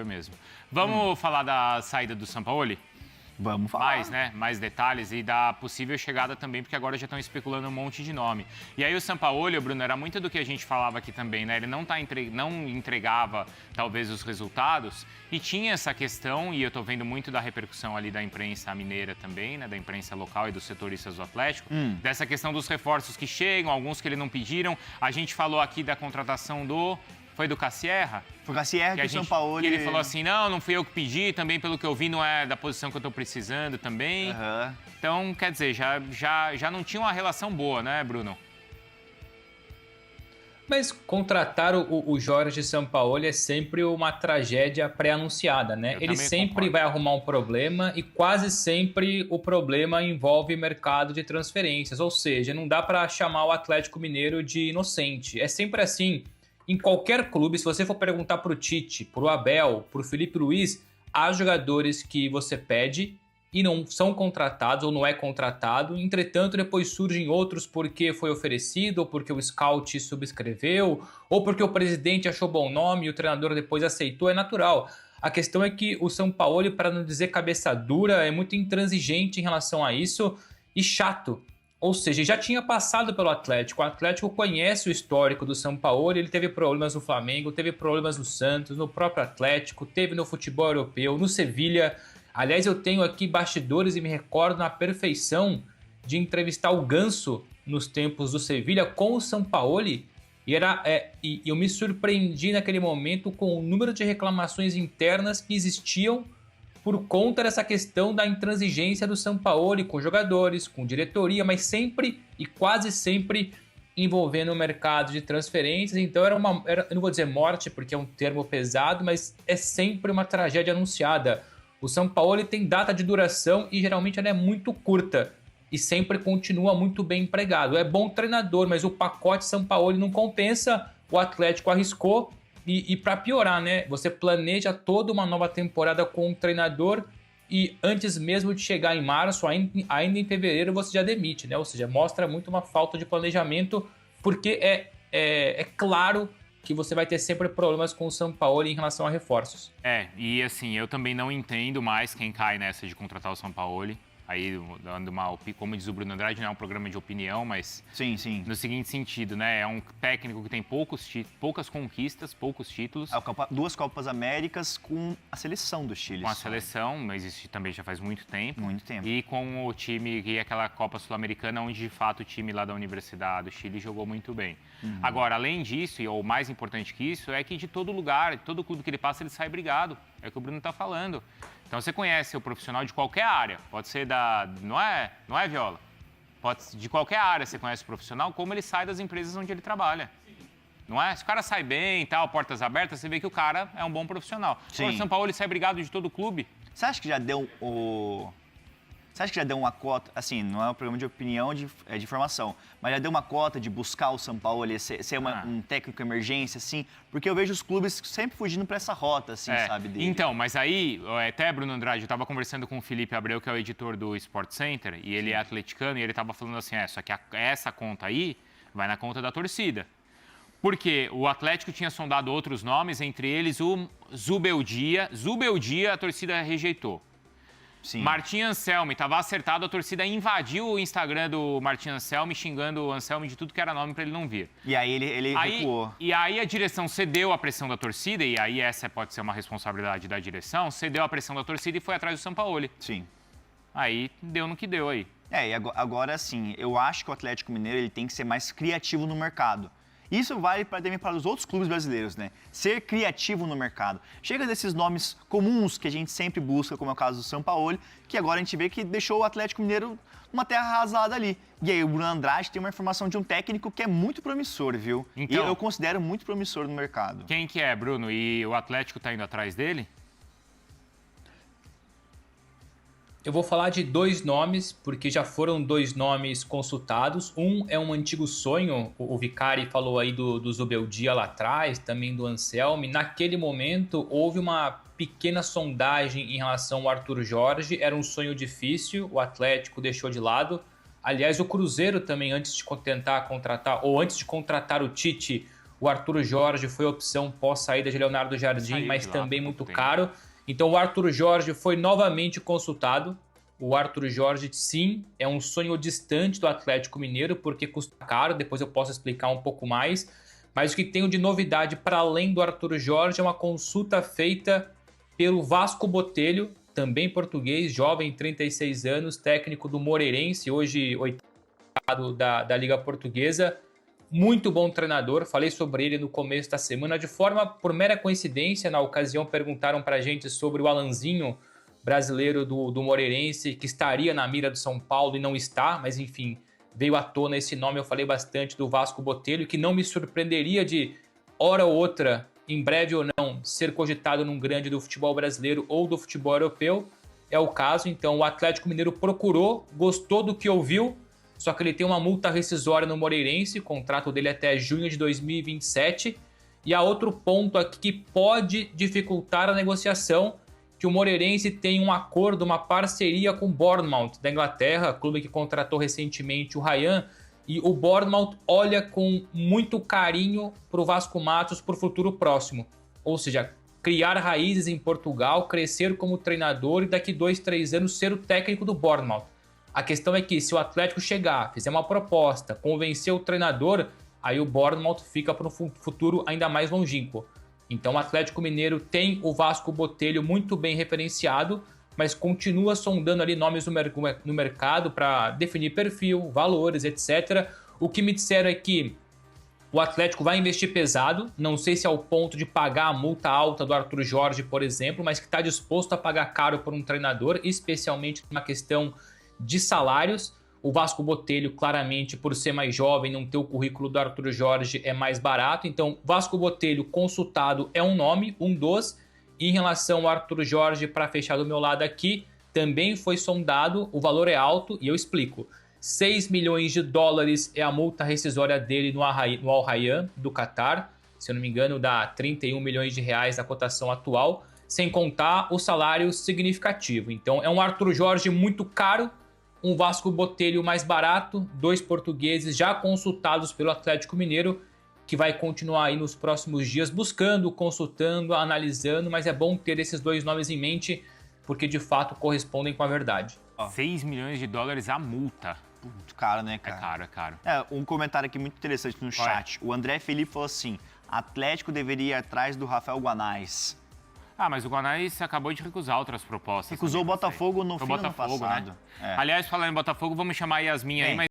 treinador mesmo. Vamos falar da saída do Sampaoli? Vamos falar. Mais, né? Mais detalhes e da possível chegada também, porque agora já estão especulando um monte de nome. E aí o Sampaoli, Bruno, era muito do que a gente falava aqui também, né? Ele não entregava, talvez, os resultados e tinha essa questão, e eu tô vendo muito da repercussão ali da imprensa mineira também, né? Da imprensa local e dos setoristas do Atlético, dessa questão dos reforços que chegam, alguns que ele não pediram. A gente falou aqui da contratação Foi do Cassierra? Foi o Cassierra que o Sampaoli... Que ele falou assim, não fui eu que pedi, também pelo que eu vi não é da posição que eu tô precisando também. Então, quer dizer, já não tinha uma relação boa, né, Bruno? Mas contratar o Jorge Sampaoli é sempre uma tragédia pré-anunciada, né? Ele sempre vai arrumar um problema e quase sempre o problema envolve mercado de transferências. Ou seja, não dá para chamar o Atlético Mineiro de inocente. É sempre assim. Em qualquer clube, se você for perguntar pro Tite, pro Abel, pro Felipe Luiz, há jogadores que você pede e não são contratados ou não é contratado. Entretanto, depois surgem outros porque foi oferecido, ou porque o scout subscreveu, ou porque o presidente achou bom nome e o treinador depois aceitou. É natural. A questão é que o Sampaoli, para não dizer cabeça dura, é muito intransigente em relação a isso e chato. Ou seja, já tinha passado pelo Atlético. O Atlético conhece o histórico do Sampaoli. Ele teve problemas no Flamengo, teve problemas no Santos, no próprio Atlético, teve no futebol europeu, no Sevilha. Aliás, eu tenho aqui bastidores e me recordo na perfeição de entrevistar o Ganso nos tempos do Sevilha com o Sampaoli. E eu me surpreendi naquele momento com o número de reclamações internas que existiam por conta dessa questão da intransigência do Sampaoli com jogadores, com diretoria, mas sempre e quase sempre envolvendo o mercado de transferências. Então eu não vou dizer morte porque é um termo pesado, mas é sempre uma tragédia anunciada. O Sampaoli tem data de duração e geralmente ela é muito curta e sempre continua muito bem empregado. É bom treinador, mas o pacote Sampaoli não compensa, o Atlético arriscou. E para piorar, né? Você planeja toda uma nova temporada com um treinador e antes mesmo de chegar em março, ainda em fevereiro, você já demite, né? Ou seja, mostra muito uma falta de planejamento, porque é claro que você vai ter sempre problemas com o Sampaoli em relação a reforços. E assim, eu também não entendo mais quem cai nessa de contratar o Sampaoli. Aí, dando como diz o Bruno Andrade, não é um programa de opinião, mas... Sim. No seguinte sentido, né? É um técnico que tem poucas conquistas, poucos títulos. 2 Copas Américas com a seleção do Chile. Com a seleção, mas isso também já faz muito tempo. Muito tempo. E com o time, e aquela Copa Sul-Americana, onde de fato o time lá da Universidade do Chile jogou muito bem. Agora, além disso, e o mais importante que isso, é que de todo lugar, todo clube que ele passa, ele sai brigado. É o que o Bruno está falando. Então você conhece o profissional de qualquer área, pode ser não é Viola? De qualquer área você conhece o profissional, como ele sai das empresas onde ele trabalha. Não é? Se o cara sai bem e tal, portas abertas, você vê que o cara é um bom profissional. Agora, o São Paulo ele sai brigado de todo o clube. Você acha que já deu uma cota, assim, não é um programa de opinião, de informação, mas já deu uma cota de buscar o Sampaoli, ser um técnico emergência, assim? Porque eu vejo os clubes sempre fugindo para essa rota, assim, sabe? Dele. Então, mas aí, até Bruno Andrade, eu estava conversando com o Felipe Abreu, que é o editor do Sport Center, e ele é atleticano, e ele estava falando assim, só que essa conta aí vai na conta da torcida. Porque o Atlético tinha sondado outros nomes, entre eles o Zubeldia. Zubeldia, a torcida rejeitou. Sim. Martim Anselmi, estava acertado, a torcida invadiu o Instagram do Martim Anselmi, xingando o Anselmi de tudo que era nome para ele não vir. E aí ele recuou. E aí a direção cedeu à pressão da torcida, e aí essa pode ser uma responsabilidade da direção, cedeu à pressão da torcida e foi atrás do Sampaoli. Sim. Aí deu no que deu aí. E agora sim, eu acho que o Atlético Mineiro ele tem que ser mais criativo no mercado. Isso vale também para os outros clubes brasileiros, né? Ser criativo no mercado. Chega desses nomes comuns que a gente sempre busca, como é o caso do Sampaoli, que agora a gente vê que deixou o Atlético Mineiro numa terra arrasada ali. E aí o Bruno Andrade tem uma informação de um técnico que é muito promissor, viu? Então, e eu considero muito promissor no mercado. Quem que é, Bruno? E o Atlético tá indo atrás dele? Eu vou falar de 2 nomes, porque já foram 2 nomes consultados. Um é um antigo sonho, o Vicari falou aí do Zubeldia lá atrás, também do Anselmi. Naquele momento, houve uma pequena sondagem em relação ao Arthur Jorge. Era um sonho difícil, o Atlético deixou de lado. Aliás, o Cruzeiro também, antes de tentar contratar, ou antes de contratar o Tite, O Arthur Jorge foi opção pós-saída de Leonardo Jardim, Saiu mas de lá também por muito pouco tempo. caro. Então o Arthur Jorge foi novamente consultado. O Arthur Jorge, sim, é um sonho distante do Atlético Mineiro, porque custa caro, depois eu posso explicar um pouco mais. Mas o que tenho de novidade para além do Arthur Jorge é uma consulta feita pelo Vasco Botelho, também português, jovem, 36 anos, técnico do Moreirense, hoje oitavo da Liga Portuguesa. Muito bom treinador, falei sobre ele no começo da semana, de forma, por mera coincidência, na ocasião perguntaram para a gente sobre o Alanzinho, brasileiro do Moreirense, que estaria na mira do São Paulo e não está, mas enfim, veio à tona esse nome, eu falei bastante do Vasco Botelho, que não me surpreenderia de, hora ou outra, em breve ou não, ser cogitado num grande do futebol brasileiro ou do futebol europeu. É o caso, então o Atlético Mineiro procurou, gostou do que ouviu, só que ele tem uma multa rescisória no Moreirense, contrato dele até junho de 2027. E há outro ponto aqui que pode dificultar a negociação, que o Moreirense tem um acordo, uma parceria com o Bournemouth da Inglaterra, clube que contratou recentemente o Ryan, e o Bournemouth olha com muito carinho para o Vasco Matos para o futuro próximo. Ou seja, criar raízes em Portugal, crescer como treinador e daqui 2, 3 anos ser o técnico do Bournemouth. A questão é que se o Atlético chegar, fizer uma proposta, convencer o treinador, aí o Bournemouth fica para um futuro ainda mais longínquo. Então o Atlético Mineiro tem o Vasco Botelho muito bem referenciado, mas continua sondando ali nomes no mercado para definir perfil, valores, etc. O que me disseram é que o Atlético vai investir pesado, não sei se ao ponto de pagar a multa alta do Arthur Jorge, por exemplo, mas que está disposto a pagar caro por um treinador, especialmente na questão de salários. O Vasco Botelho, claramente, por ser mais jovem, não ter o currículo do Arthur Jorge, é mais barato. Então, Vasco Botelho consultado é um nome, um dos. Em relação ao Arthur Jorge, para fechar do meu lado aqui, também foi sondado, o valor é alto e eu explico. 6 milhões de dólares é a multa rescisória dele no Al Rayyan do Catar. Se eu não me engano, dá 31 milhões de reais a cotação atual, sem contar o salário significativo. Então, é um Arthur Jorge muito caro, um Vasco Botelho mais barato, 2 portugueses já consultados pelo Atlético Mineiro, que vai continuar aí nos próximos dias buscando, consultando, analisando, mas é bom ter esses 2 nomes em mente, porque de fato correspondem com a verdade. 6 milhões de dólares a multa. Muito caro, né, É cara? caro, é caro. Um comentário aqui muito interessante no chat. O André Felipe falou assim, Atlético deveria ir atrás do Rafael Guanais. Ah, mas o Guanais acabou de recusar outras propostas. Recusou o também, Botafogo no Foi fim do ano Botafogo, passado. né? Aliás, falando em Botafogo, vamos chamar a Yasmin aí, mas